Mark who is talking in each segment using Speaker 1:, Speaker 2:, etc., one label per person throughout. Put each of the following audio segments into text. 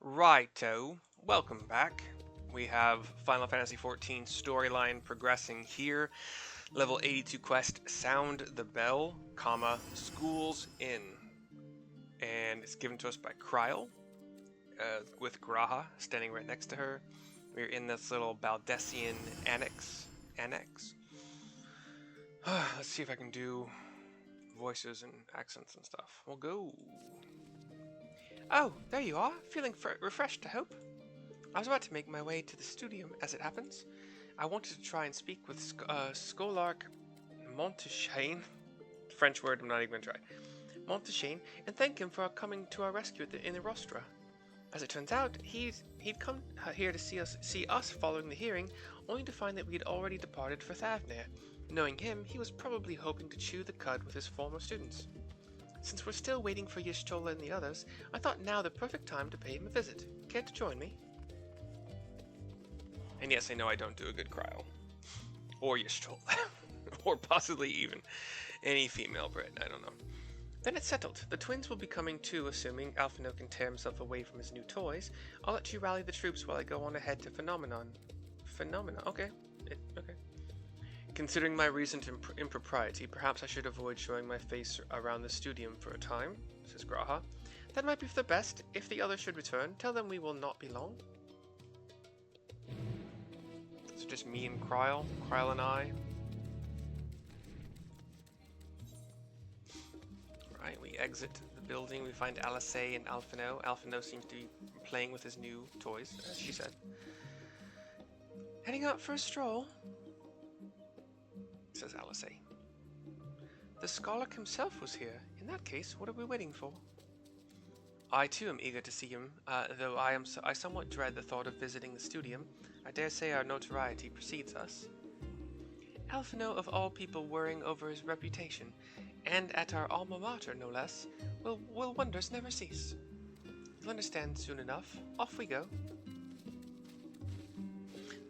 Speaker 1: Righto, welcome back. We have Final Fantasy XIV storyline progressing here. Level 82 quest, Sound the Bell, comma, Schools Inn. And it's given to us by Kryl, with Graha standing right next to her. We're in this little Baldessian annex. Let's see if I can do voices and accents and stuff. We'll go. Oh, there you are. Feeling refreshed, I hope. I was about to make my way to the studio, as it happens. I wanted to try and speak with Scholark Montichaigne, French word I'm not even going to try, Montichaigne, and thank him for coming to our rescue in the rostra. As it turns out, he'd come here to see us following the hearing, only to find that we had already departed for Thavnir. Knowing him, he was probably hoping to chew the cud with his former students. Since we're still waiting for Y'shtola and the others, I thought now the perfect time to pay him a visit. Care to join me? And yes, I know I don't do a good Kryl. Or Y'shtola. Or possibly even any female Brit, I don't know. Then it's settled. The twins will be coming too, assuming Alphino can tear himself away from his new toys. I'll let you rally the troops while I go on ahead to Phenomenon. Okay. Okay. Considering my recent impropriety, perhaps I should avoid showing my face around the studium for a time, says Graha. That might be for the best. If the others should return, tell them we will not be long. So just me and Kryl and I. Right, we exit the building, we find Alice and Alphino. Alphino seems to be playing with his new toys, as she said. Heading out for a stroll, says Alice. The Scholark himself was here. In that case, what are we waiting for? I too am eager to see him, though I somewhat dread the thought of visiting the studium. I dare say our notoriety precedes us. Alphino, of all people worrying over his reputation, and at our alma mater no less, will wonders never cease. You'll understand soon enough. Off we go.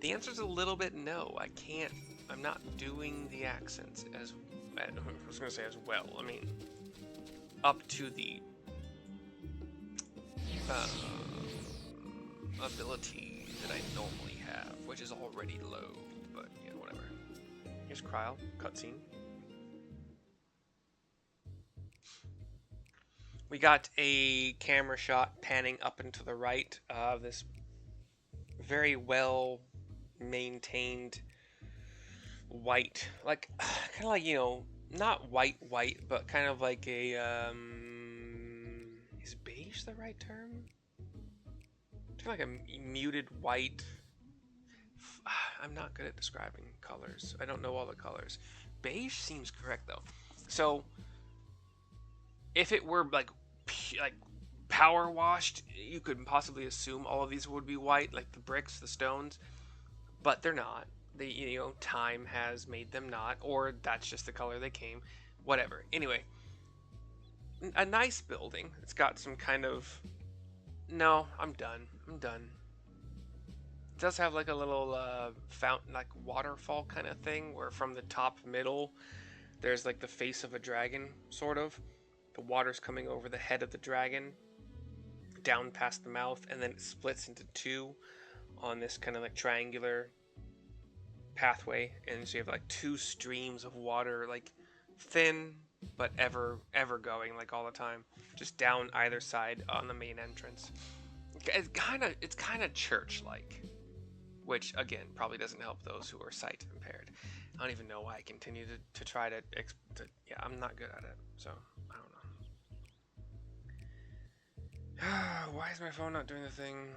Speaker 1: The answer's a little bit no. I'm not doing the accents as well. I mean, up to the ability that I normally have, which is already low, but yeah, whatever. Here's Kryl, cutscene. We got a camera shot panning up and to the right of this very well maintained white, like kind of like, not white, but kind of like a is beige the right term? Kind of like a muted white. I'm not good at describing colors. I don't know all the colors. Beige seems correct though. So if it were like power washed, you could possibly assume all of these would be white, like the bricks, the stones, but they're not. They, time has made them not, or that's just the color they came. Whatever. Anyway, a nice building. It's got some kind of. No, I'm done. It does have like a little fountain, like waterfall kind of thing, where from the top middle, there's like the face of a dragon, sort of. The water's coming over the head of the dragon, down past the mouth, and then it splits into two on this kind of like triangular pathway, and so you have like two streams of water, like thin but ever going, like all the time, just down either side on the main entrance. It's kind of church-like, which again probably doesn't help those who are sight impaired. I don't even know why I continue to try to yeah, I'm not good at it, so I don't know. Why is my phone not doing the thing?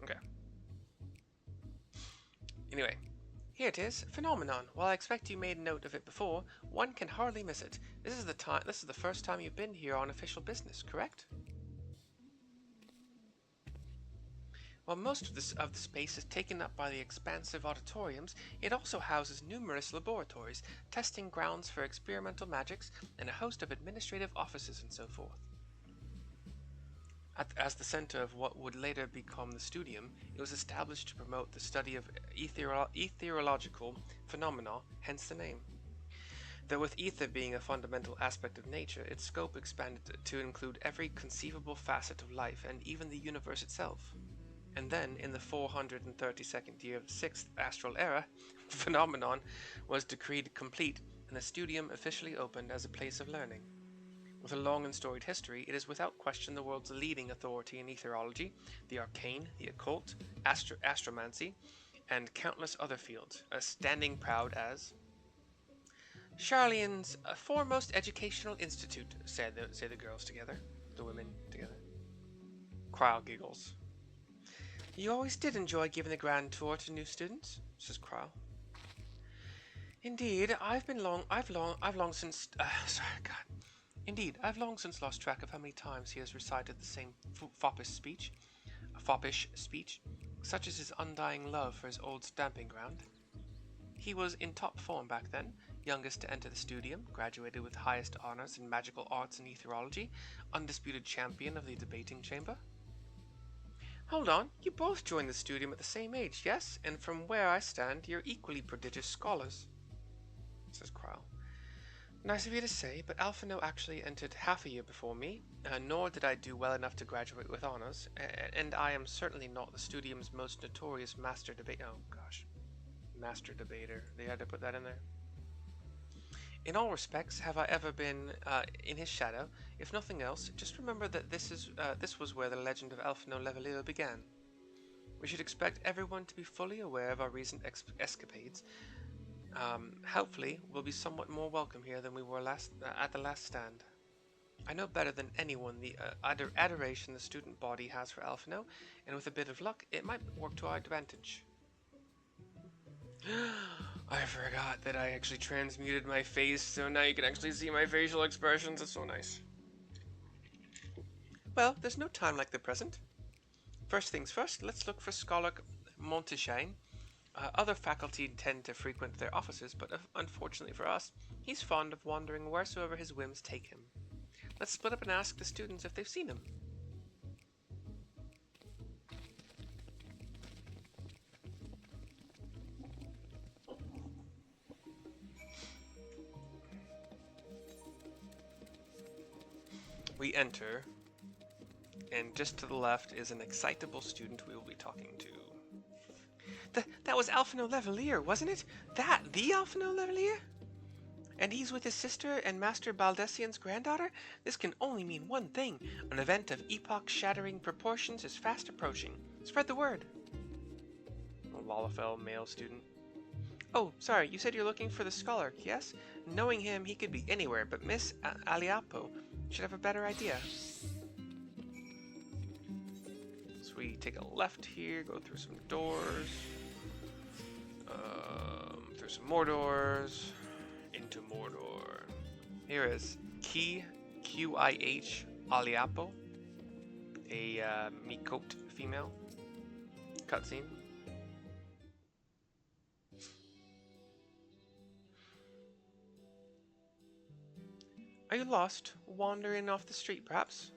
Speaker 1: Okay. Anyway, here it is, Phenomenon. While I expect you made note of it before, one can hardly miss it. This is the first time you've been here on official business, correct? While most of the space is taken up by the expansive auditoriums, it also houses numerous laboratories, testing grounds for experimental magics, and a host of administrative offices and so forth. As the center of what would later become the studium, it was established to promote the study of ethereological phenomena, hence the name. Though with ether being a fundamental aspect of nature, its scope expanded to include every conceivable facet of life and even the universe itself. And then, in the 432nd year of the 6th astral era, phenomenon was decreed complete and the studium officially opened as a place of learning. With a long and storied history, it is without question the world's leading authority in etherology, the arcane, the occult, astromancy, and countless other fields, standing proud as Charlian's foremost educational institute, say the girls together, the women together. Cryle giggles. You always did enjoy giving the grand tour to new students, says Cryle. Indeed, I've long since, sorry, God. Indeed, I've long since lost track of how many times he has recited the same foppish speech, such as his undying love for his old stamping ground. He was in top form back then, youngest to enter the studium, graduated with highest honors in magical arts and etherology, undisputed champion of the debating chamber. Hold on, you both joined the studium at the same age, yes? And from where I stand, you're equally prodigious scholars, says Cryle. Nice of you to say, but Alphino actually entered half a year before me, nor did I do well enough to graduate with honors, and I am certainly not the studium's most notorious master debater. Oh gosh, master debater. They had to put that in there. In all respects, have I ever been in his shadow? If nothing else, just remember that this was where the legend of Alphino Levalier began. We should expect everyone to be fully aware of our recent escapades. Hopefully, we'll be somewhat more welcome here than we were at the last stand. I know better than anyone the adoration the student body has for Alphino, and with a bit of luck, it might work to our advantage. I forgot that I actually transmuted my face, so now you can actually see my facial expressions. It's so nice. Well, there's no time like the present. First things first, let's look for Scholar Montichaigne. Other faculty tend to frequent their offices, but unfortunately for us, he's fond of wandering wheresoever his whims take him. Let's split up and ask the students if they've seen him. We enter, and just to the left is an excitable student we will be talking to. That was Alphino Levalier, wasn't it? The Alphino Levalier? And he's with his sister and Master Baldessian's granddaughter? This can only mean one thing. An event of epoch-shattering proportions is fast approaching. Spread the word. A Lalafell male student. Oh, sorry, you said you're looking for the scholar, yes? Knowing him, he could be anywhere, but Miss Aliapo should have a better idea. So we take a left here, go through some doors, through some more doors, into Mordor. Here is Qih Aliapo, a Miqote female. Cutscene. Are you lost? Wandering off the street, perhaps?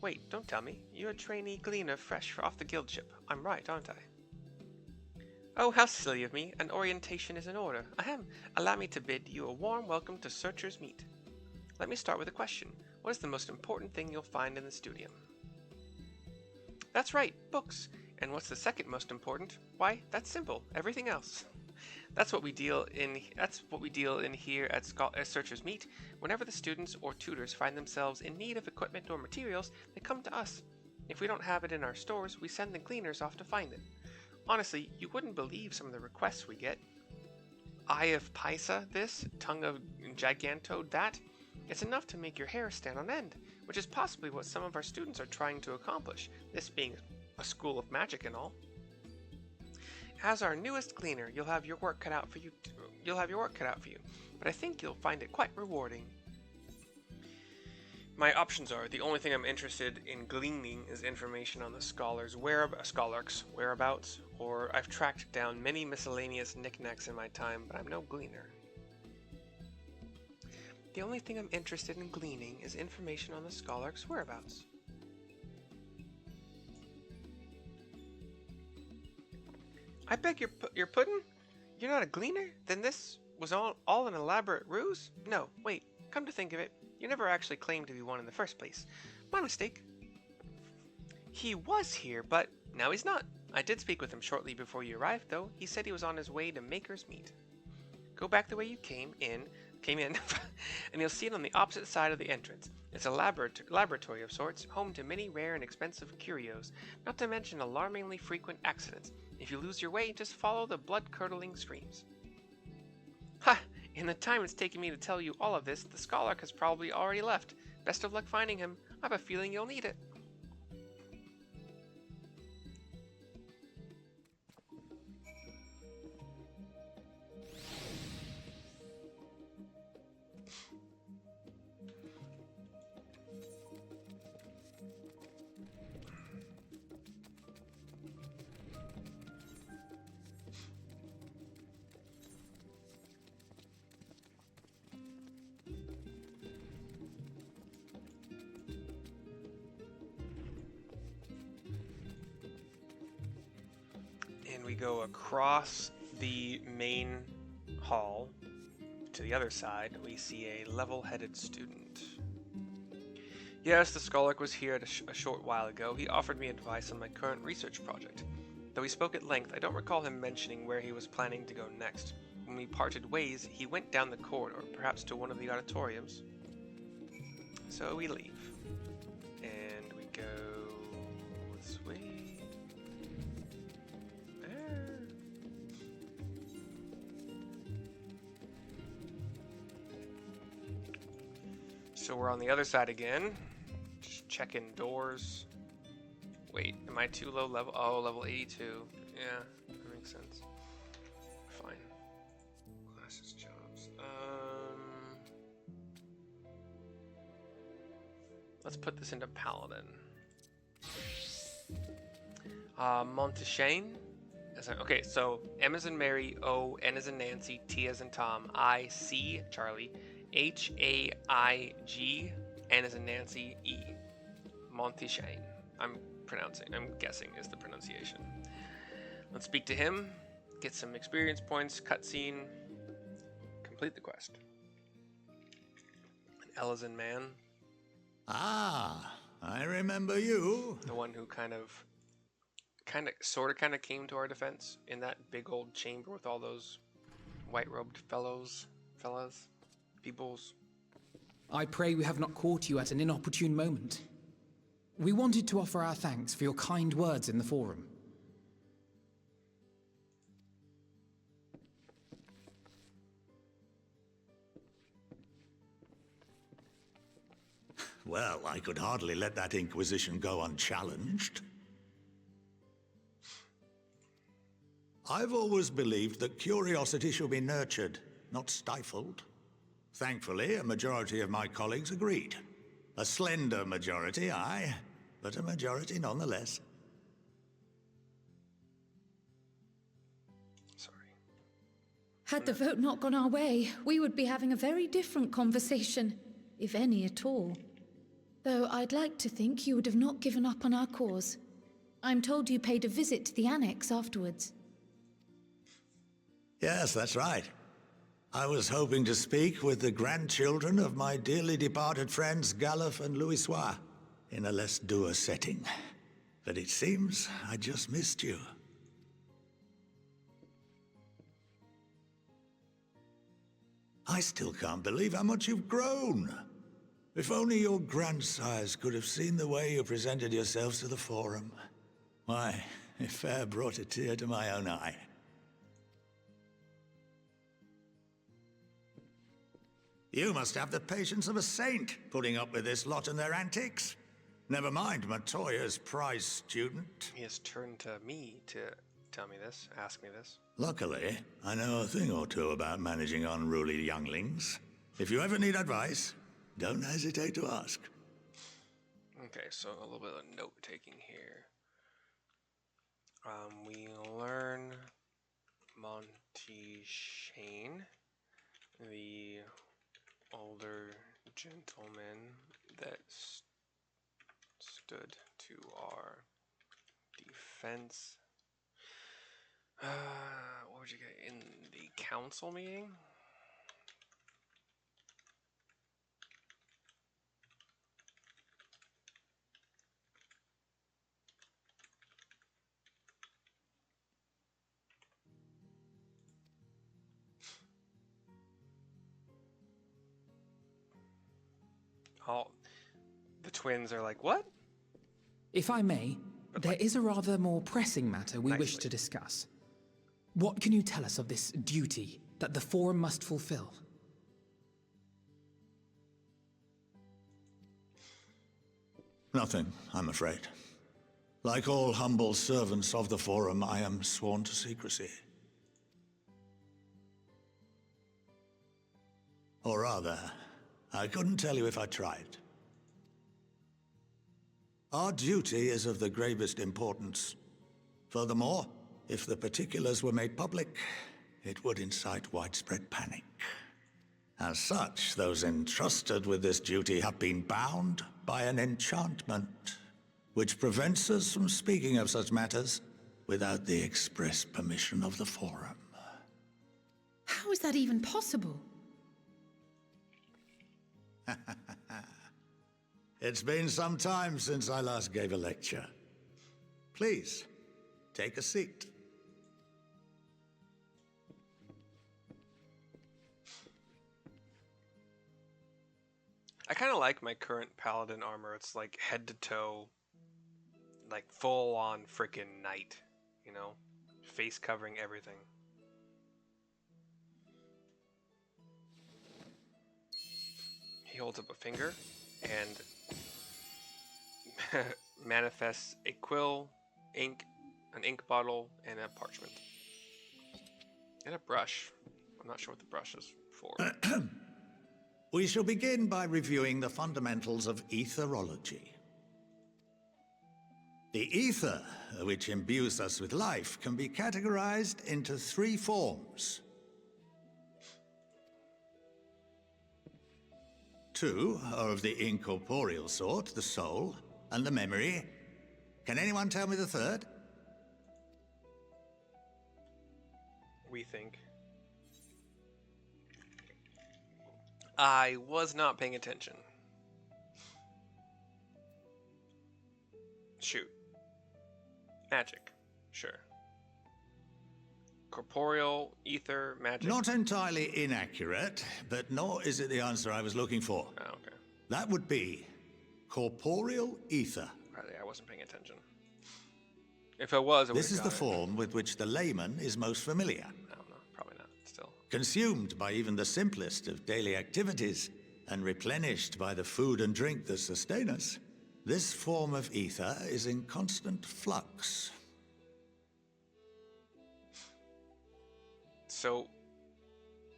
Speaker 1: Wait, don't tell me. You're a trainee gleaner fresh off the guild ship. I'm right, aren't I? Oh, how silly of me. An orientation is in order. Ahem. Allow me to bid you a warm welcome to Searcher's Meet. Let me start with a question. What is the most important thing you'll find in the studium? That's right, books. And what's the second most important? Why, that's simple. Everything else. That's what we deal in here at Searcher's Meet. Whenever the students or tutors find themselves in need of equipment or materials, they come to us. If we don't have it in our stores, we send the cleaners off to find it. Honestly, you wouldn't believe some of the requests we get. Eye of Paisa this, tongue of Gigantode that. It's enough to make your hair stand on end, which is possibly what some of our students are trying to accomplish, this being a school of magic and all. As our newest cleaner, you'll have your work cut out for you, but I think you'll find it quite rewarding. My options are, the only thing I'm interested in gleaning is information on the scholar's whereabouts, or I've tracked down many miscellaneous knickknacks in my time, but I'm no gleaner. The only thing I'm interested in gleaning is information on the scholar's whereabouts. I beg your pudding? You're not a gleaner? Then this Was all an elaborate ruse? No, wait, come to think of it, you never actually claimed to be one in the first place. My mistake. He was here, but now he's not. I did speak with him shortly before you arrived, though. He said he was on his way to Maker's Meet. Go back the way you came in, and you'll see it on the opposite side of the entrance. It's a laboratory of sorts, home to many rare and expensive curios, not to mention alarmingly frequent accidents. If you lose your way, just follow the blood-curdling screams. Ha! In the time it's taken me to tell you all of this, the Scholar has probably already left. Best of luck finding him. I have a feeling you'll need it. And we go across the main hall to the other side. We see a level-headed student. Yes, the Scholar was here a short while ago. He offered me advice on my current research project. Though he spoke at length, I don't recall him mentioning where he was planning to go next. When we parted ways, he went down the corridor, perhaps to one of the auditoriums. So we leave. And we go this way. There. So we're on the other side again. Just checking doors. Wait, am I too low level? Oh, level 82. Yeah, that makes sense. Fine. Classes, jobs. Let's put this into Paladin. Montichaigne. Okay, so M as in Mary, O, N as in Nancy, T as in Tom, I, C, Charlie, H, A, I, G, N as in Nancy, E. Montichaigne. I'm guessing is the pronunciation. Let's speak to him, get some experience points, cutscene, complete the quest. And L as in man.
Speaker 2: Ah, I remember you.
Speaker 1: The one who kind of came to our defense in that big old chamber with all those white-robed fellas. Peoples.
Speaker 3: I pray we have not caught you at an inopportune moment. We wanted to offer our thanks for your kind words in the forum.
Speaker 2: Well, I could hardly let that Inquisition go unchallenged. I've always believed that curiosity should be nurtured, not stifled. Thankfully, a majority of my colleagues agreed. A slender majority, aye, but a majority nonetheless.
Speaker 1: Sorry.
Speaker 4: Had the vote not gone our way, we would be having a very different conversation, if any at all. Though I'd like to think you would have not given up on our cause. I'm told you paid a visit to the Annex afterwards.
Speaker 2: Yes, that's right. I was hoping to speak with the grandchildren of my dearly departed friends Galuf and Louisoix in a less dour setting. But it seems I just missed you. I still can't believe how much you've grown. If only your grandsires could have seen the way you presented yourselves to the Forum. Why, it fair brought a tear to my own eye. You must have the patience of a saint, putting up with this lot and their antics. Never mind Montoya's prize student.
Speaker 1: He has turned to me to tell me this, ask me this.
Speaker 2: Luckily, I know a thing or two about managing unruly younglings. If you ever need advice, don't hesitate to ask.
Speaker 1: Okay, so a little bit of note-taking here. We learn Montichaigne, the older gentleman that stood to our defense. What would you get in the council meeting? All the twins are like, what?
Speaker 3: If I may, there is a rather more pressing matter we wish
Speaker 1: Nicely.
Speaker 3: to discuss. What can you tell us of this duty that the Forum must fulfill?
Speaker 2: Nothing, I'm afraid. Like all humble servants of the Forum, I am sworn to secrecy. Or rather, I couldn't tell you if I tried. Our duty is of the gravest importance. Furthermore, if the particulars were made public, it would incite widespread panic. As such, those entrusted with this duty have been bound by an enchantment, which prevents us from speaking of such matters without the express permission of the Forum.
Speaker 4: How is that even possible?
Speaker 2: It's been some time since I last gave a lecture. Please, take a seat.
Speaker 1: I kind of like my current paladin armor. It's like head to toe, like full on freaking knight, you know? Face covering everything. He holds up a finger and manifests a quill, ink, an ink bottle, and a parchment. And a brush. I'm not sure what the brush is for.
Speaker 2: We shall begin by reviewing the fundamentals of etherology. The ether, which imbues us with life, can be categorized into 3 forms. 2 are of the incorporeal sort, the soul, and the memory. Can anyone tell me the third?
Speaker 1: We think. I was not paying attention. Shoot. Magic. Sure. Corporeal, ether, magic.
Speaker 2: Not entirely inaccurate, but nor is it the answer I was looking for.
Speaker 1: Oh, okay.
Speaker 2: That would be corporeal ether.
Speaker 1: Right, I wasn't paying attention. If I was, I would
Speaker 2: This is the form with which the layman is most familiar.
Speaker 1: I don't know. Probably not. Still.
Speaker 2: Consumed by even the simplest of daily activities, and replenished by the food and drink that sustain us, this form of ether is in constant flux.
Speaker 1: So,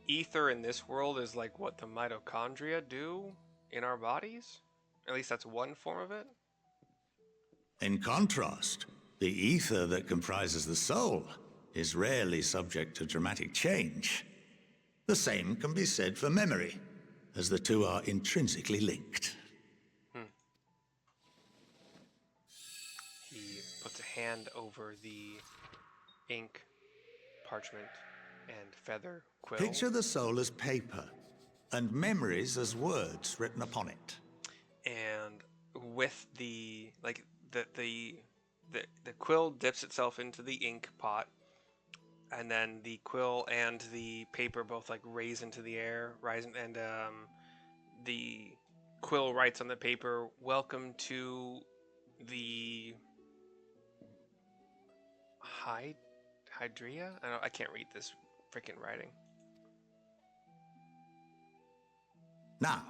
Speaker 1: ether in this world is like what the mitochondria do in our bodies? At least that's one form of it?
Speaker 2: In contrast, the ether that comprises the soul is rarely subject to dramatic change. The same can be said for memory, as the two are intrinsically linked.
Speaker 1: He puts a hand over the ink, parchment, and feather quill.
Speaker 2: Picture the soul as paper, and memories as words written upon it.
Speaker 1: And with the quill dips itself into the ink pot, and then the quill and the paper both like raise into the air, and the quill writes on the paper, "Welcome to the Hydria." I can't read this freaking writing.
Speaker 2: Now,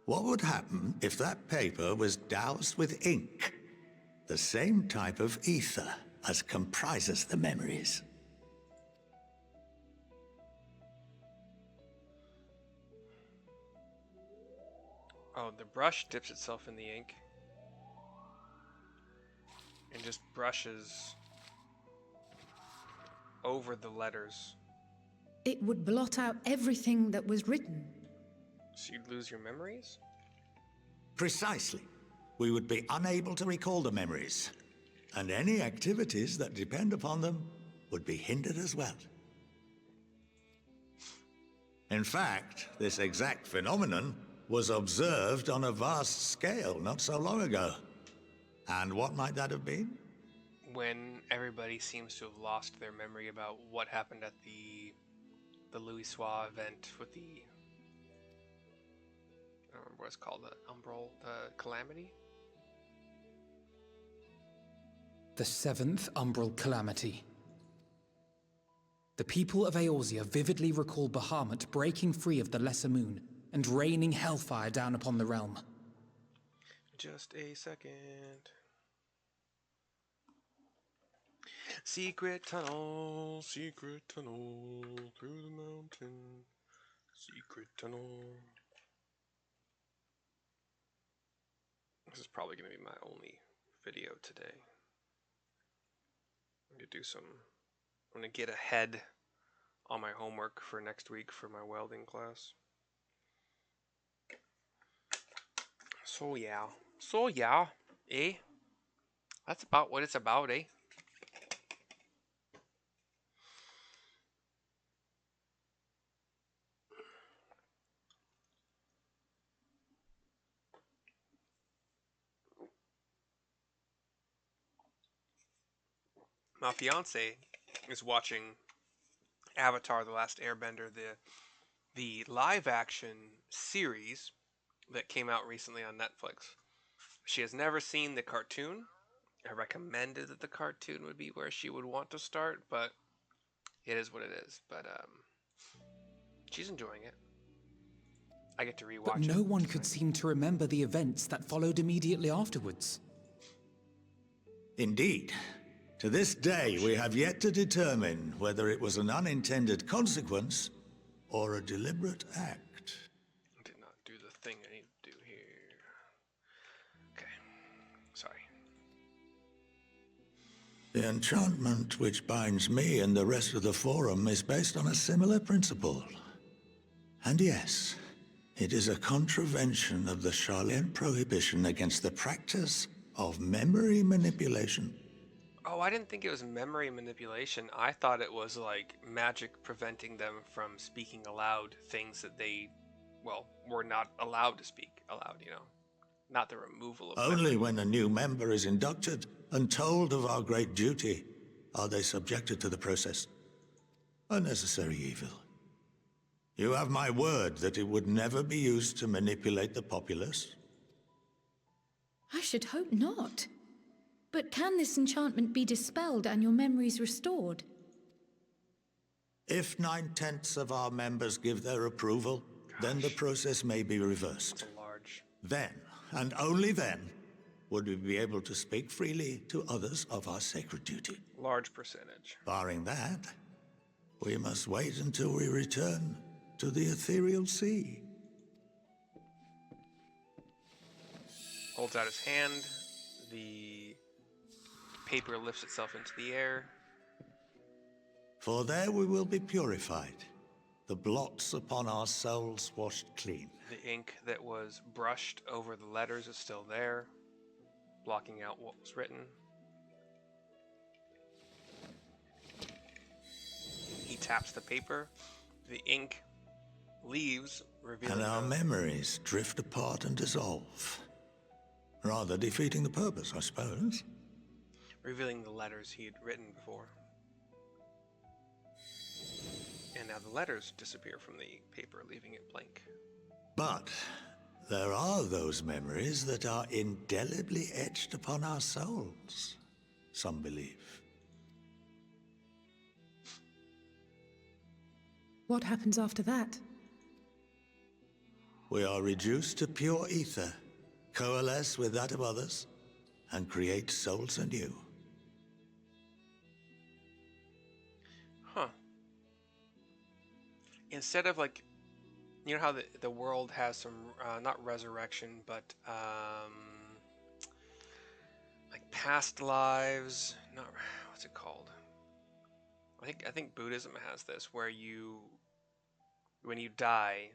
Speaker 2: what would happen if that paper was doused with ink? The same type of ether as comprises the memories.
Speaker 1: Oh, the brush dips itself in the ink and just brushes over the letters.
Speaker 4: It would blot out everything that was written.
Speaker 1: So you'd lose your memories?
Speaker 2: Precisely. We would be unable to recall the memories, and any activities that depend upon them would be hindered as well. In fact, this exact phenomenon was observed on a vast scale not so long ago. And what might that have been?
Speaker 1: When everybody seems to have lost their memory about what happened at the Louis Soir event with the I don't remember what it's called. The Calamity?
Speaker 3: The seventh umbral calamity. The people of Eorzea vividly recall Bahamut breaking free of the Lesser Moon and raining hellfire down upon the realm.
Speaker 1: Just a second. Secret tunnel through the mountain. Secret tunnel. This is probably going to be my only video today. I'm going to do some. I'm going to get ahead on my homework for next week for my welding class. So yeah, eh? That's about what it's about, eh? My fiance is watching Avatar: The Last Airbender, the live action series that came out recently on Netflix. She has never seen the cartoon. I recommended that the cartoon would be where she would want to start, but it is what it is. But she's enjoying it. I get to rewatch
Speaker 3: But
Speaker 1: it.
Speaker 3: no one could seem to remember the events that followed immediately afterwards.
Speaker 2: Indeed. To this day, we have yet to determine whether it was an unintended consequence or a deliberate act.
Speaker 1: I did not do the thing I need to do here. Okay. Sorry.
Speaker 2: The enchantment which binds me and the rest of the Forum is based on a similar principle. And yes, it is a contravention of the Charlian prohibition against the practice of memory manipulation.
Speaker 1: Oh, I didn't think it was memory manipulation. I thought it was like magic preventing them from speaking aloud things that they, well, were not allowed to speak aloud, you know? Not the removal of
Speaker 2: Only
Speaker 1: memory.
Speaker 2: when a new member is inducted and told of our great duty are they subjected to the process. A necessary evil. You have my word that it would never be used to manipulate the populace?
Speaker 4: I should hope not. But can this enchantment be dispelled and your memories restored?
Speaker 2: If 9/10 of our members give their approval, then the process may be reversed.
Speaker 1: It's a large.
Speaker 2: Then, and only then, would we be able to speak freely to others of our sacred duty.
Speaker 1: Large percentage.
Speaker 2: Barring that, we must wait until we return to the ethereal sea.
Speaker 1: Holds out his hand. The paper lifts itself into the air.
Speaker 2: For there we will be purified, the blots upon our souls washed clean.
Speaker 1: The ink that was brushed over the letters is still there, blocking out what was written. He taps the paper. The ink leaves, revealing
Speaker 2: And our memories drift apart and dissolve. Rather defeating the purpose, I suppose.
Speaker 1: revealing the letters he had written before. And now the letters disappear from the paper, leaving it blank.
Speaker 2: But there are those memories that are indelibly etched upon our souls, some believe.
Speaker 4: What happens after that?
Speaker 2: We are reduced to pure ether, coalesce with that of others, and create souls anew.
Speaker 1: Huh. Instead of like, you know how the world has some, not resurrection, but like past lives, not, what's it called? I think Buddhism has this, where when you die,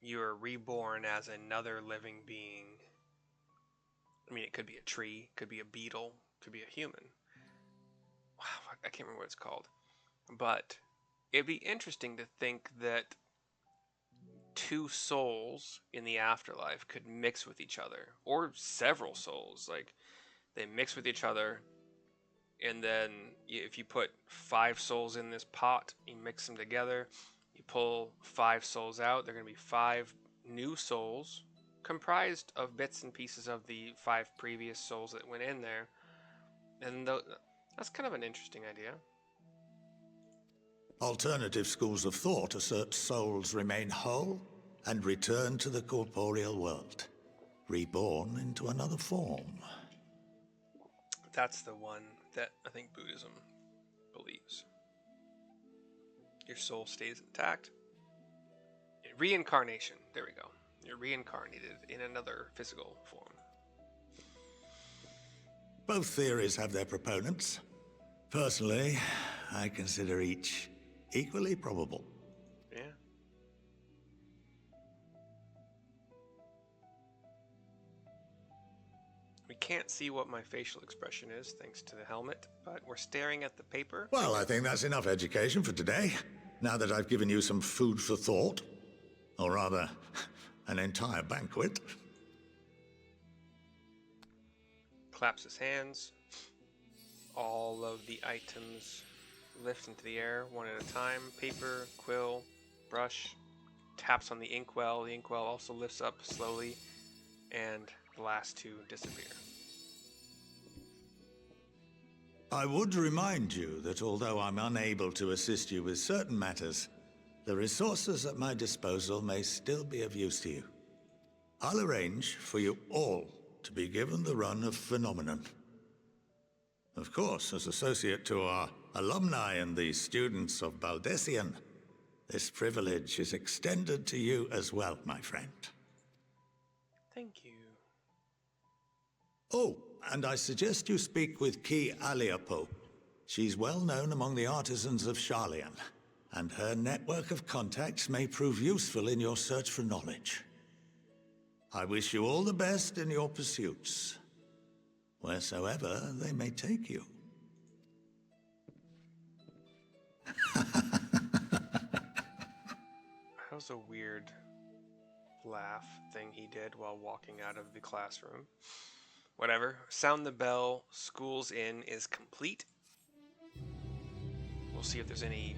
Speaker 1: you are reborn as another living being. I mean, it could be a tree, could be a beetle, could be a human. Wow, I can't remember what it's called. But it'd be interesting to think that two souls in the afterlife could mix with each other, or several souls. Like, they mix with each other, and then if you put 5 souls in this pot, you mix them together, you pull 5 souls out, they're going to be 5 new souls comprised of bits and pieces of the 5 previous souls that went in there. And that's kind of an interesting idea.
Speaker 2: Alternative schools of thought assert souls remain whole and return to the corporeal world, reborn into another form.
Speaker 1: That's the one that I think Buddhism believes. Your soul stays intact. Reincarnation. There we go. You're reincarnated in another physical form.
Speaker 2: Both theories have their proponents. Personally, I consider each equally probable.
Speaker 1: Yeah. We can't see what my facial expression is thanks to the helmet, but we're staring at the paper.
Speaker 2: Well, I think that's enough education for today. Now that I've given you some food for thought, or rather, an entire banquet.
Speaker 1: Claps his hands. All of the items lift into the air one at a time. Paper, quill, brush. Taps on the inkwell. The inkwell also lifts up slowly, and the last two disappear.
Speaker 2: I would remind you that although I'm unable to assist you with certain matters, the resources at my disposal may still be of use to you. I'll arrange for you all to be given the run of Phenomenon. Of course, as associate to our alumni and the students of Baldessian, this privilege is extended to you as well, my friend.
Speaker 1: Thank you.
Speaker 2: Oh, and I suggest you speak with Ki Aliapo. She's well known among the artisans of Sharlayan, and her network of contacts may prove useful in your search for knowledge. I wish you all the best in your pursuits, wheresoever they may take you.
Speaker 1: That was a weird laugh thing he did while walking out of the classroom. Whatever. Sound the bell. School's in is complete. We'll see if there's any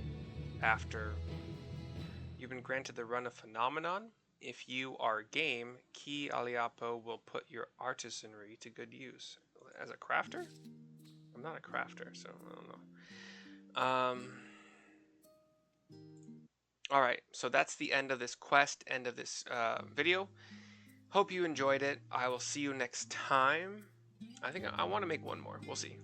Speaker 1: after. You've been granted the run of Phenomenon. If you are game, Ki Aliapo will put your artisanry to good use. As a crafter? I'm not a crafter, so I don't know. Alright, so that's the end of this quest, end of this video. Hope you enjoyed it. I will see you next time. I think I want to make one more. We'll see.